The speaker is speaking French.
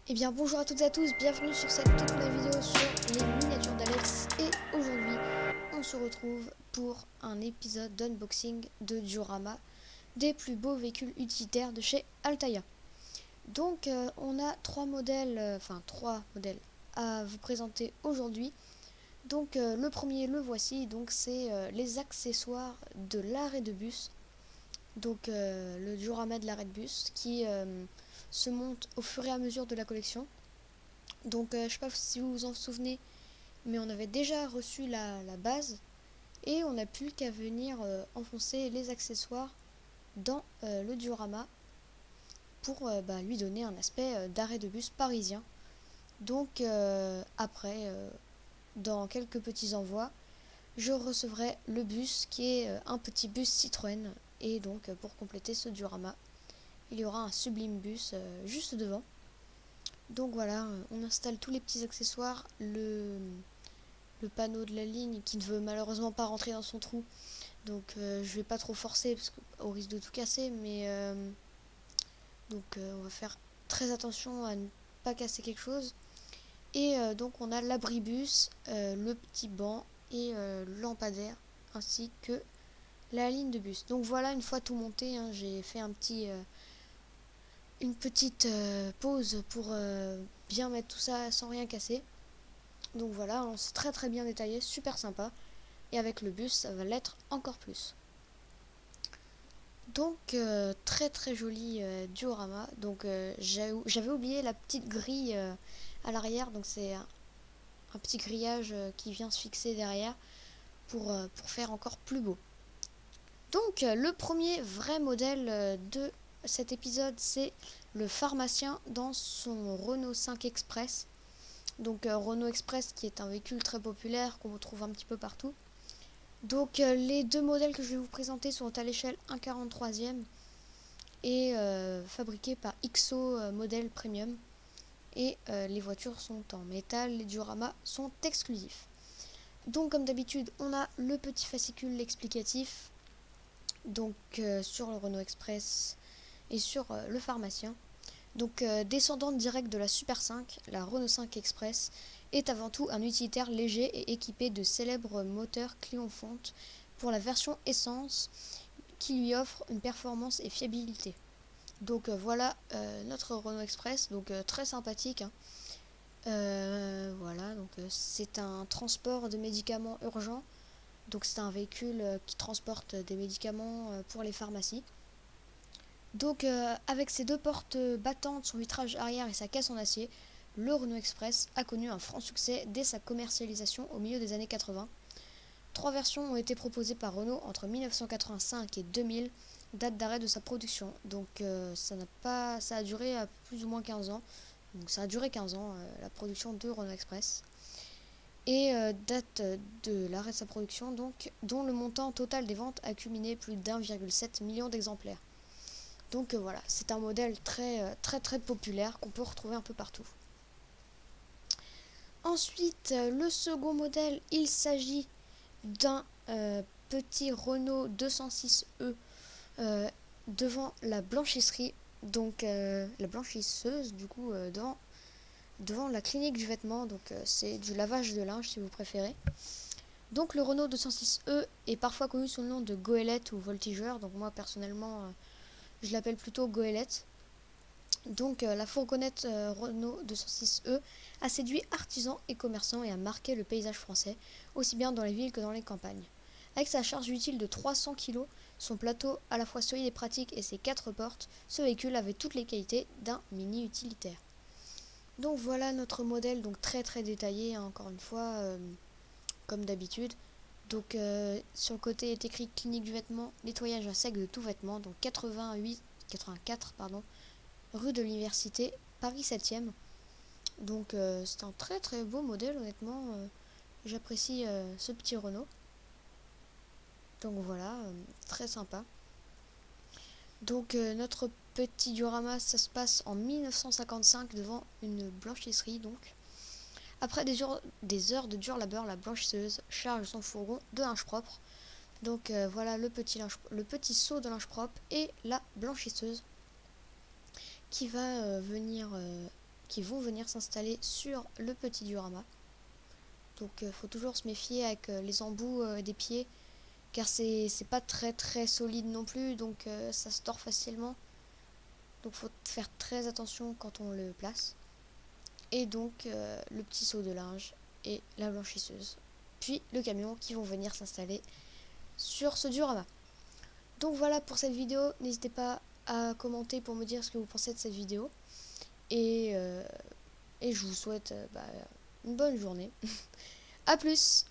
Eh bien bonjour à toutes et à tous, bienvenue sur cette toute nouvelle vidéo sur les miniatures d'Alex. Et aujourd'hui on se retrouve pour un épisode d'unboxing de diorama des plus beaux véhicules utilitaires de chez Altaïa. Donc on a trois modèles à vous présenter aujourd'hui. Donc le premier, le voici, donc c'est les accessoires de l'arrêt de bus. Donc le diorama de l'arrêt de bus qui se monte au fur et à mesure de la collection. Donc je sais pas si vous vous en souvenez, mais on avait déjà reçu la base et on n'a plus qu'à venir enfoncer les accessoires dans le diorama pour lui donner un aspect d'arrêt de bus parisien. Donc après, dans quelques petits envois, je recevrai le bus qui est un petit bus Citroën. Et donc pour compléter ce diorama, il y aura un sublime bus juste devant. Donc voilà, on installe tous les petits accessoires, le panneau de la ligne qui ne veut malheureusement pas rentrer dans son trou. Donc je vais pas trop forcer parce au risque de tout casser, mais on va faire très attention à ne pas casser quelque chose. Et donc on a l'abribus, le petit banc et le lampadaire ainsi que la ligne de bus. Donc voilà, une fois tout monté, hein, j'ai fait une petite pause pour bien mettre tout ça sans rien casser. Donc voilà, c'est très très bien détaillé, super sympa. Et avec le bus, ça va l'être encore plus. Donc très très joli diorama. Donc j'avais oublié la petite grille à l'arrière. Donc c'est un petit grillage qui vient se fixer derrière pour faire encore plus beau. Donc le premier vrai modèle de cet épisode, c'est le pharmacien dans son Renault 5 Express. Donc Renault Express qui est un véhicule très populaire qu'on retrouve un petit peu partout. Donc les deux modèles que je vais vous présenter sont à l'échelle 1/43e et fabriqués par XO modèle premium. Et les voitures sont en métal, les dioramas sont exclusifs. Donc comme d'habitude, on a le petit fascicule explicatif donc sur le Renault Express et sur le pharmacien. Donc descendante directe de la Super 5, la Renault 5 Express est avant tout un utilitaire léger et équipé de célèbres moteurs Clio-Fonte pour la version essence qui lui offre une performance et fiabilité. Donc voilà notre Renault Express, donc très sympathique, hein. Voilà, donc c'est un transport de médicaments urgents. Donc c'est un véhicule qui transporte des médicaments pour les pharmacies. Donc avec ses deux portes battantes, son vitrage arrière et sa caisse en acier, le Renault Express a connu un franc succès dès sa commercialisation au milieu des années 80. Trois versions ont été proposées par Renault entre 1985 et 2000, date d'arrêt de sa production. Donc ça a duré à plus ou moins 15 ans. Donc ça a duré 15 ans la production de Renault Express. Et date de l'arrêt de sa production, donc, dont le montant total des ventes a culminé plus d'1,7 million d'exemplaires. Donc voilà, c'est un modèle très populaire qu'on peut retrouver un peu partout. Ensuite, le second modèle, il s'agit d'un petit Renault 206e devant la blanchisserie, donc la blanchisseuse du coup devant la clinique du vêtement, donc c'est du lavage de linge si vous préférez. Donc le Renault 206e est parfois connu sous le nom de goélette ou voltigeur, donc moi personnellement je l'appelle plutôt goélette. Donc la fourgonnette Renault 206e a séduit artisans et commerçants et a marqué le paysage français, aussi bien dans les villes que dans les campagnes. Avec sa charge utile de 300 kg, son plateau à la fois solide et pratique et ses 4 portes, ce véhicule avait toutes les qualités d'un mini utilitaire. Donc voilà notre modèle, donc très détaillé, hein, encore une fois, comme d'habitude. Donc sur le côté est écrit clinique du vêtement, nettoyage à sec de tout vêtement, donc 84 rue de l'Université, Paris 7e. Donc c'est un très beau modèle, honnêtement. J'apprécie ce petit Renault. Donc voilà, très sympa. Donc notre petit diorama, ça se passe en 1955 devant une blanchisserie. Donc après des heures de dur labeur, la blanchisseuse charge son fourgon de linge propre. Donc voilà le petit seau de linge propre et la blanchisseuse qui va venir qui vont venir s'installer sur le petit diorama. Donc faut toujours se méfier avec les embouts des pieds, car c'est pas très solide non plus, donc ça se tord facilement. Donc faut faire très attention quand on le place. Et donc le petit seau de linge et la blanchisseuse. Puis le camion qui vont venir s'installer sur ce diorama. Donc voilà pour cette vidéo. N'hésitez pas à commenter pour me dire ce que vous pensez de cette vidéo. Et je vous souhaite une bonne journée. A plus!